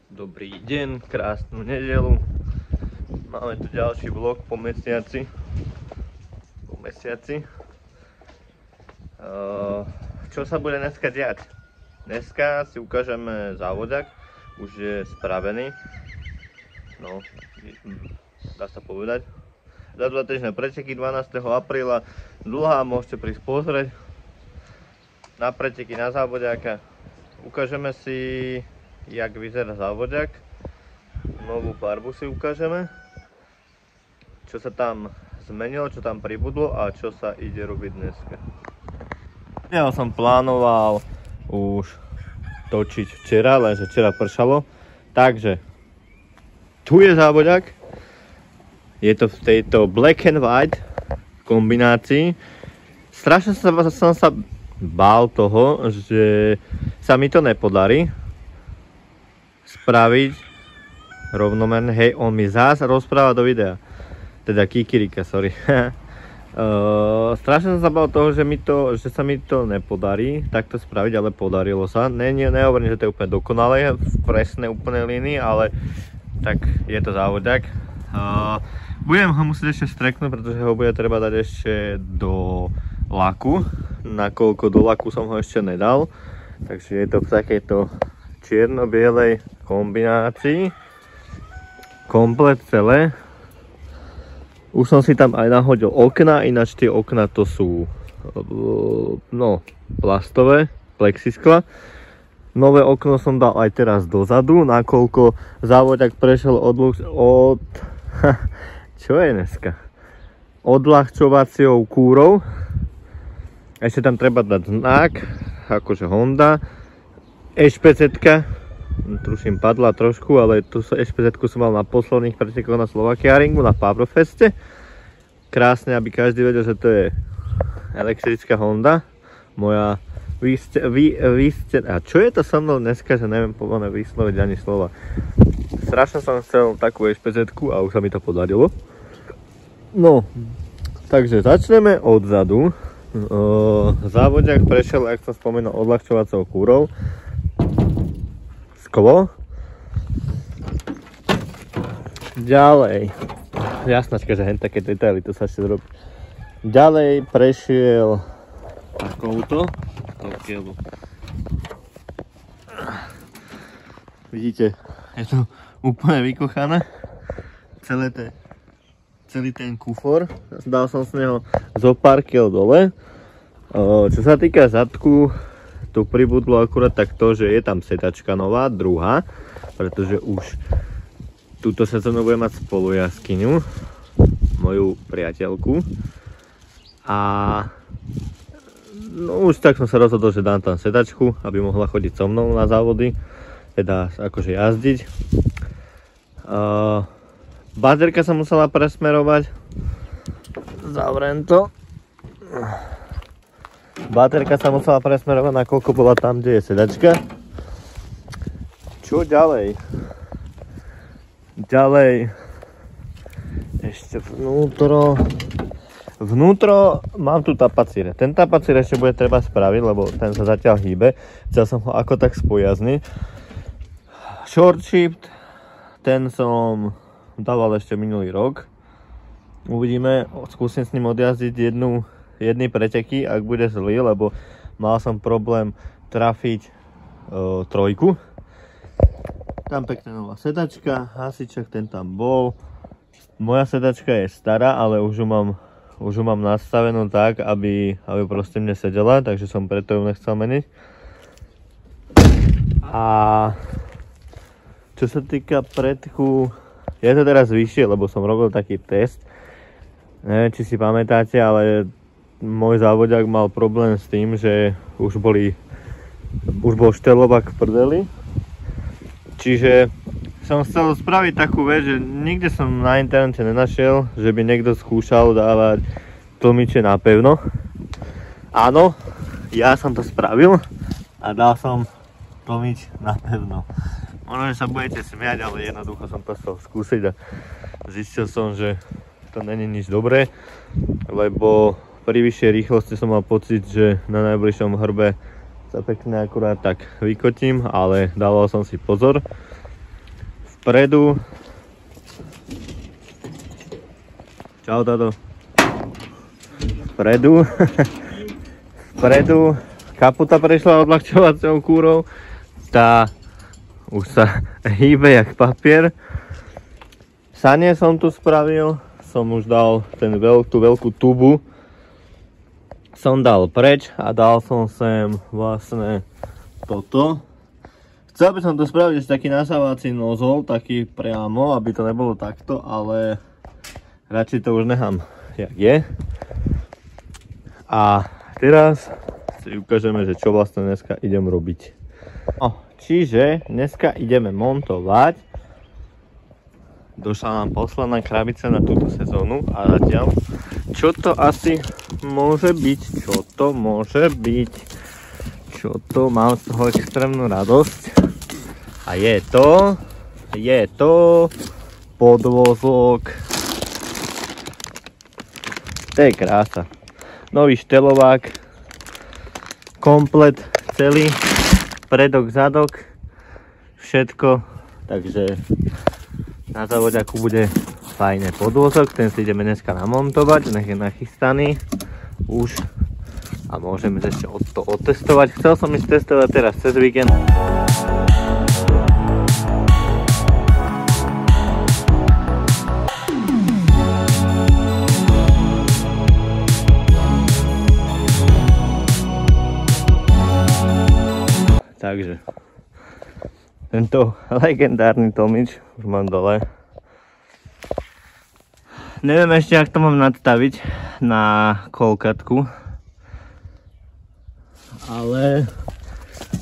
Dobrý deň, krásnu nedeľu. Máme tu ďalší vlog po mesiaci. Čo sa bude dneska diať? Dneska si ukážeme závoďak, už je spravený. No, dá sa povedať. Za 2 týždne preteky 12. apríla. Dlhá, môžete prísť pozrieť na preteky, na závoďaka. Ukážeme si, jak vyzerá závoďak. Novú farbu si ukážeme. Čo sa tam zmenilo, čo tam pribudlo a čo sa ide robiť dneska. Ja som plánoval už točiť včera, lenže včera pršalo. Takže tu je závoďak. Je to v tejto black and white kombinácii. Strašne som sa bál toho, že sa mi to nepodarí spraviť rovnomerne. Hej, on mi zás rozpráva do videa. Teda Kikirika, sorry. Strašne som sa bál toho, že sa mi to nepodarí takto spraviť, ale podarilo sa. Nehovorím, že to je úplne dokonalé, v presnej úplnej línii, ale tak je to závoďak. Budem ho musieť ešte streknúť, pretože ho bude treba dať ešte do laku. Nakoľko do laku som ho ešte nedal. Takže je to v takejto čierno-bielej kombinácii. Komplet celé. Už som si tam aj nahodil okna, ináč tie okna to sú plastové, plexiskla. Nové okno som dal aj teraz dozadu, nakoľko závoďak prešiel čo je dneska? Odľahčovacou kúrou. Ešte tam treba dať znak, akože Honda. Ešpezetka, tuším padla trošku, ale tu ešpezetku som mal na posledných pretekoch na Slovakiaringu, na Powerfeste. Krásne, aby každý vedel, že to je elektrická Honda. Moja a čo je to so mnou dneska, že neviem pomaly vysloviť ani slova. Strašne som chcel takú ešpezetku a už sa mi to podarilo. No, takže začneme odzadu. Závoďak prešiel, ako som spomenul, odľahčovacou kúrou. Sklo. Ďalej. Jasnačka, že hen také detaily, to sa ešte zrobí. Ďalej prešiel takouto. Vidíte, je to úplne vykochané. Celý ten kufor. Dal som z neho zo pár kil dole. Čo sa týka zadku, tu pribudlo akurát tak to, že je tam sedačka nová, druhá, pretože už túto sezónu budem mať spolujazkyňu, moju priateľku. A no už tak som sa rozhodol, že dám tam sedačku, aby mohla chodiť so mnou na závody, teda akože jazdiť. Baterka sa musela presmerovať. Zavriem to. Baterka sa musela presmerovať, nakoľko bola tam, kde je sedačka. Čo ďalej? Ďalej ešte vnútro mám tu tapacír. Ten tapacír ešte bude treba spraviť, lebo ten sa zatiaľ hýbe. Chcel som ho ako tak spojazniť. Short shift, ten som dával ešte minulý rok. Uvidíme, skúsim s ním odjazdiť jedny preteky, ak bude zlý, lebo mal som problém trafiť trojku. Tam pekná nová sedačka, hasiček, ten tam bol. Moja sedačka je stará, ale už ju mám nastavenú tak, aby proste mne sedela, takže som preto ju nechcel meniť. A čo sa týka predku, je to teraz vyššie, lebo som robil taký test. Neviem, či si pamätáte, ale môj závoďak mal problém s tým, že už bol štelovak v prdeli. Čiže som chcel spraviť takú vec, že nikde som na internete nenašiel, že by niekto skúšal dávať tlmiče napevno. Áno, ja som to spravil a dal som tlmič napevno. Možno, že sa budete smiať, ale jednoducho som to chcel skúsiť a zistil som, že to není nič dobré, lebo pri vyššej rýchlosti som mal pocit, že na najbližšom hrbe sa pekne akurát tak vykotím, ale dával som si pozor. vpredu. Čau, táto. Vpredu. Kaputa prešla odľahčovacou kúrou. Tá už sa hýbe jak papier. Sanie som tu spravil. Som už dal tú veľkú tubu. Som dal preč a dal som sem vlastne toto. Chcel by som to spraviť ešte taký nasávací nozol, taký priamo, aby to nebolo takto, ale radšej to už nechám jak je. A teraz si ukážeme, že čo vlastne dneska idem robiť. Čiže dneska ideme montovať. Došla nám posledná krabica na túto sezónu a zatiaľ, čo to asi môže byť, čo to, mám z toho extrémnu radosť. A je to podvozok. To je krása. Nový štelovák, komplet celý, predok, zadok, všetko, takže na závodiaku bude fajný podvozok, ten si ideme dneska namontovať, nech je nachystaný už a môžeme ešte to otestovať. Chcel som ísť testovať teraz cez víkend. Takže tento legendárny tlmič už mám dole. Neviem ešte, jak to mám nadstaviť na kolkatku, ale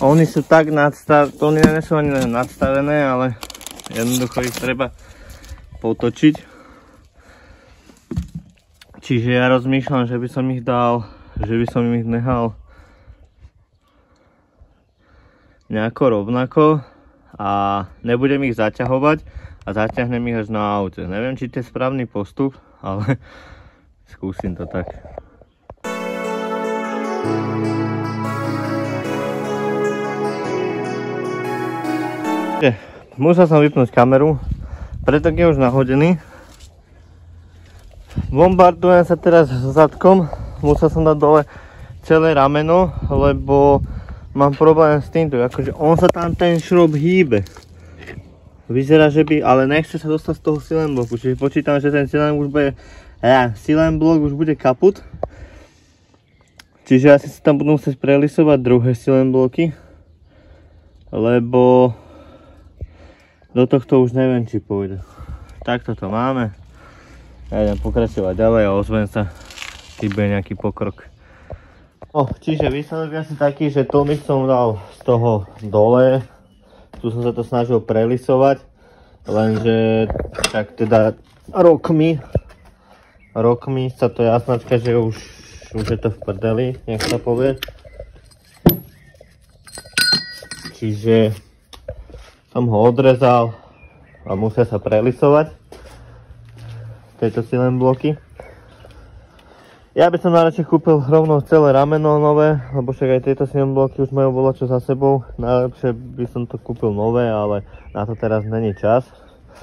oni sú tak nadstavené, oni nie sú ani nadstavené, ale jednoducho ich treba potočiť. Čiže ja rozmýšľam, že by som ich nehal nejako rovnako a nebudem ich zaťahovať a zaťahnem ich až na aute. Neviem, či to je správny postup, ale skúsim to tak. Musel som vypnúť kameru, preto je už nahodený. Bombardujem sa teraz s zadkom, musel som dať dole celé rameno, lebo mám problém s týmto, akože on sa tam ten šrob hýbe. Vyzerá, že by, ale nechce sa dostať z toho silen bloku, čiže počítam, že ten silen blok už bude kaput. Čiže asi sa tam budú musieť prelisovať druhé silen bloky, lebo do tohto už neviem, či pôjde. Takto to máme. Ja idem pokračovať ďalej a ozvem sa, keď bude nejaký pokrok. Čiže výsledok je asi taký, že tlmič som dal z toho dole. Tu som sa to snažil prelisovať, lenže tak teda rokmi sa to jasnačka, že už je to v prdeli, nech sa povie. Čiže som ho odrezal a musia sa prelisovať tieto silen bloky. Ja by som najradšej kúpil rovno celé rameno nové, lebo však aj tieto silen bloky už majú volačo za sebou. Najlepšie by som to kúpil nové, ale na to teraz není čas.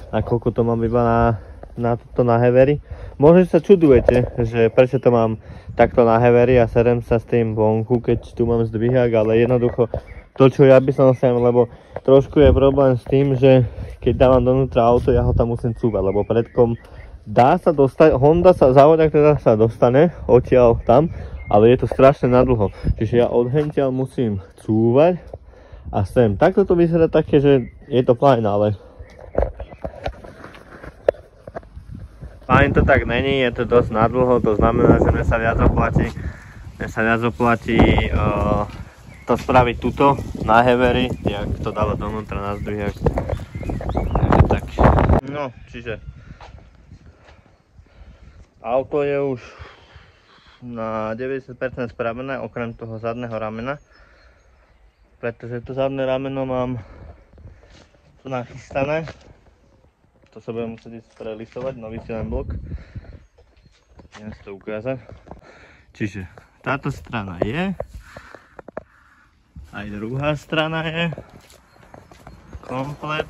Nakoľko to mám iba na Heveri. Možno sa čudujete, že prečo to mám takto na Heveri a serem sa s tým vonku, keď tu mám zdvihák, ale jednoducho to, čo ja by som sem, lebo trošku je problém s tým, že keď dávam donútra auto, ja ho tam musím cúvať, lebo predkom dá sa dostať, Honda sa, závodiak teda sa dostane odtiaľ tam, ale je to strašne nadlho. Čiže ja odhentiaľ musím cúvať a sem. Takto to vyzerá také, že je to fajn, ale fajn to tak není, je to dosť nadlho, to znamená, že mne sa viac oplatí to spraviť tuto na Heveri, jak to dávať donútra na zdvihák. Takže tak. No, čiže auto je už na 90% spravené, okrem toho zadného ramena. Pretože to zadné rameno mám tu nachystané. To sa budem musieť prelisovať, nový silen blok. Idem si to ukázať. Čiže táto strana je. Aj druhá strana je. Komplet.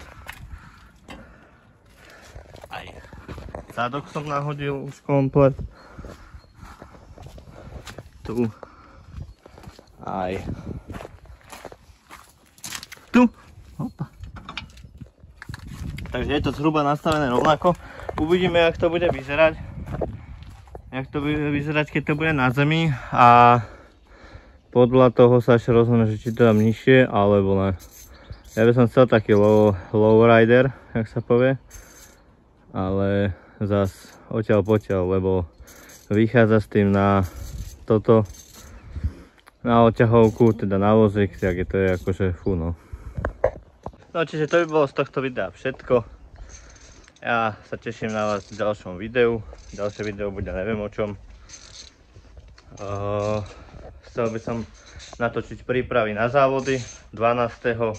Zadok som nahodil už komplet. Tu. Aj. Tu. Opa. Takže je to zhruba nastavené rovnako. Uvidíme, jak to bude vyzerať. Jak to bude vyzerať, keď to bude na zemi. A podľa toho sa ešte rozhodne, že či to dám nižšie, alebo ne. Ja by som chcel taký lowrider, jak sa povie. Ale zas odtiaľ potiaľ, lebo vychádza s tým na toto, na odťahovku, teda na vozík, tak je to je akože fú, no. No čiže to by bolo z tohto videa všetko. Ja sa teším na vás v ďalšom videu. Ďalšie video bude neviem o čom. Chcel by som natočiť prípravy na závody 12.4.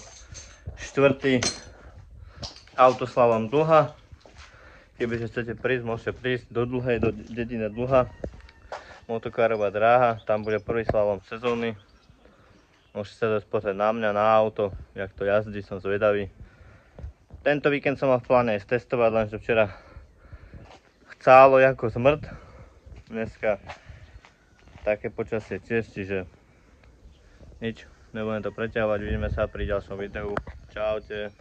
Autoslalom Dlha. Kebyže chcete prísť, môžete prísť do Dlhej, do dediny Dlha. Motokárová dráha, tam bude prvý slalom sezóny. Môžete sa dosť pozrieť na mňa, na auto, jak to jazdí, som zvedavý. Tento víkend som mal v pláne aj testovať, lenže včera chcálo ako smrť. Dneska také počasie tiež, čiže nič, nebudem to preťahovať, vidíme sa pri ďalšom videu. Čaute.